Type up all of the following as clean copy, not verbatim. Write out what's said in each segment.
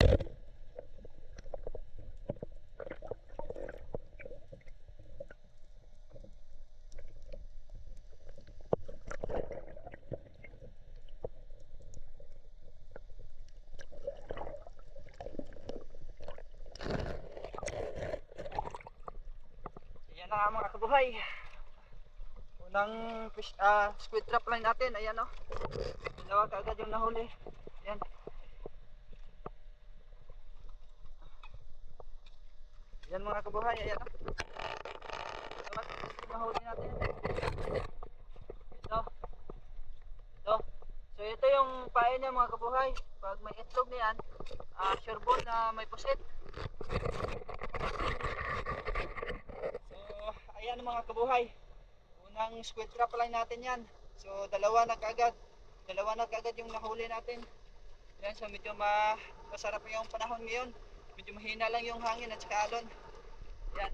Ayan na nga mga kabuhay. Unang squid trap line natin. Ayan o. Dalawa kaagad yung nahuli. Ayan. Ayan mga kabuhay. Ayan o. Dalawa yung nahuli natin. Ito. Ito. So ito yung pain niya mga kabuhay. Pag may itlog niyan, sure ball na may pusit. So ayan mga kabuhay. Unang squid trap line natin yan. So dalawa na kaagad yung nahuli natin. Yan, so medyo masarap yung panahon ngayon. Medyo mahina lang yung hangin at saka alon. Yan.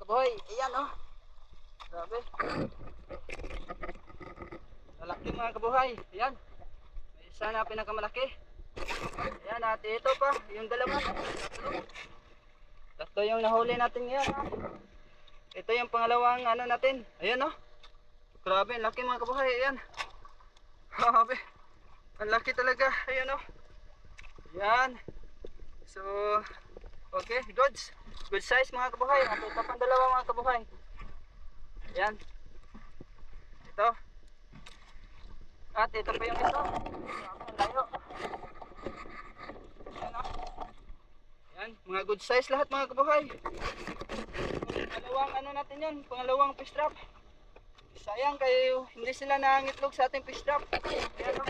Kaboy, ayan oh. Grabe. Malaki mga kabuhay. Ayan. May isa na pinakamalaki. Ayan at ito pa, yung dalawa. Tatlo yung nahuli natin ngayon. Ito yung pangalawang ano natin. Ayan oh. Grabe, ang laki mga kabuhay. Ayan. Grabe. Ang laki talaga. Ayan oh. Ayan. So, okay, goods. Good size mga kabuhay. At ito pang dalawa mga kabuhay. Ayan. Ito. At ito pa yung ito. Ang layo. Ayan o. Ayan. Mga good size lahat mga kabuhay. Pangalawang ano natin yan. Pangalawang fish trap. Sayang kayo. Hindi sila nangitlog sa ating fish trap. Ayan o.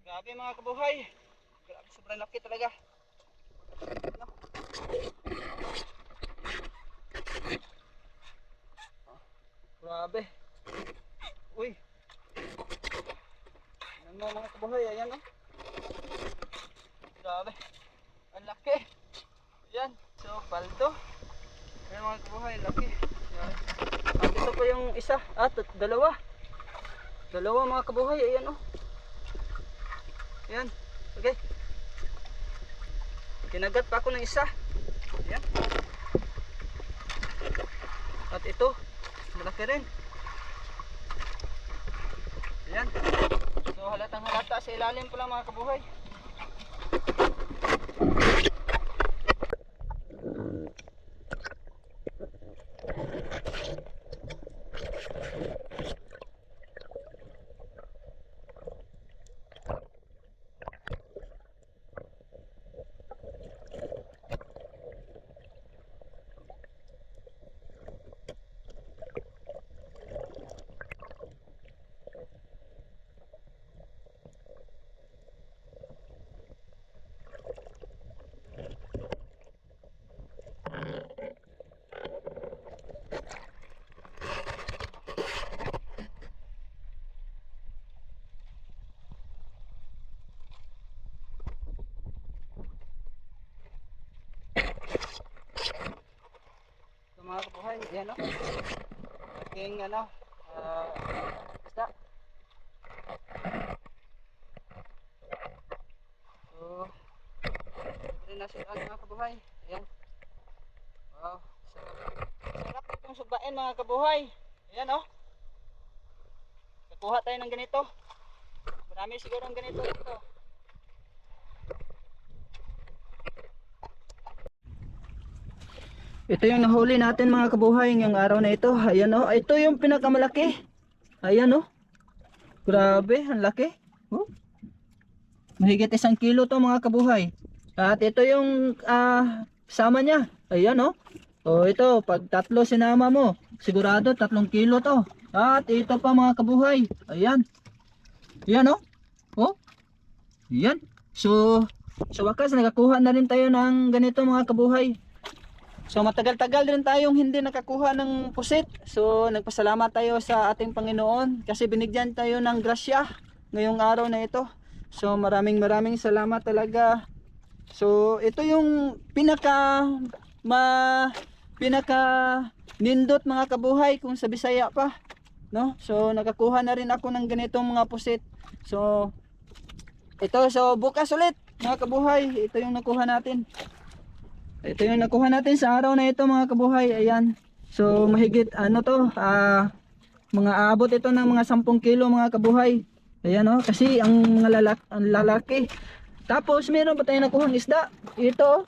Grabe mga kabuhay. Grabe, sobrang laki talaga. Ano? Grabe. Uy. Ayan mga kabuhay. Ayan o. Grabe. Ang laki. Ayan. So, paldo. Ayan mga kabuhay. Laki. Ayan. At ito pa yung isa. Dalawa. Dalawa mga kabuhay. Ayan o. Ayan. Okay. Kinagat pa ako ng isa. Ayan. At ito. Malaki rin. Ayan. So halatang halata sa ilalim po lang mga kabuhay. ano. Laking ano. Isda. So, rin na sila mga kabuhay. Ayan. Wow. Sarap itong subain mga kabuhay. Ayan oh. Kukuha tayo ng ganito. Marami siguro ng ganito dito. Ito yung nahuli natin mga kabuhay ngayong araw na ito. Ayan oh. Ito yung pinakamalaki. Ayan oh. Grabe, ang laki. Oh. Mahigit 1 kilo to mga kabuhay. At ito yung sama niya. Ayan oh. Oh ito, pag tatlo sinama mo, sigurado 3 kilo to. At ito pa mga kabuhay. Ayan. Ayan oh. Oh. Ayan. So, sa wakas nakakuha na rin tayo ng ganito mga kabuhay. So matagal-tagal din tayong hindi nakakuha ng pusit. So nagpasalamat tayo sa ating Panginoon kasi binigyan tayo ng grasya ngayong araw na ito. So maraming salamat talaga. So ito yung pinaka nindot mga kabuhay kung sa Bisaya pa, no? So nakakuha na rin ako ng ganitong mga pusit. So ito, so bukas ulit mga kabuhay, ito yung nakuha natin. Ito yung nakuha natin sa araw na ito mga kabuhay. Ayan. So mahigit ano to, mga abot ito ng mga 10 kilo mga kabuhay. Ayan oh, kasi ang mga lalaki. Tapos meron pa tayong nakuhang isda. Ito.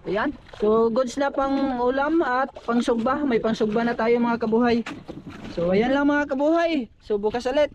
Ayan. So goods na pang ulam at pang sugba. May pang sugba na tayo mga kabuhay. So ayan lang mga kabuhay. So bukas ulit.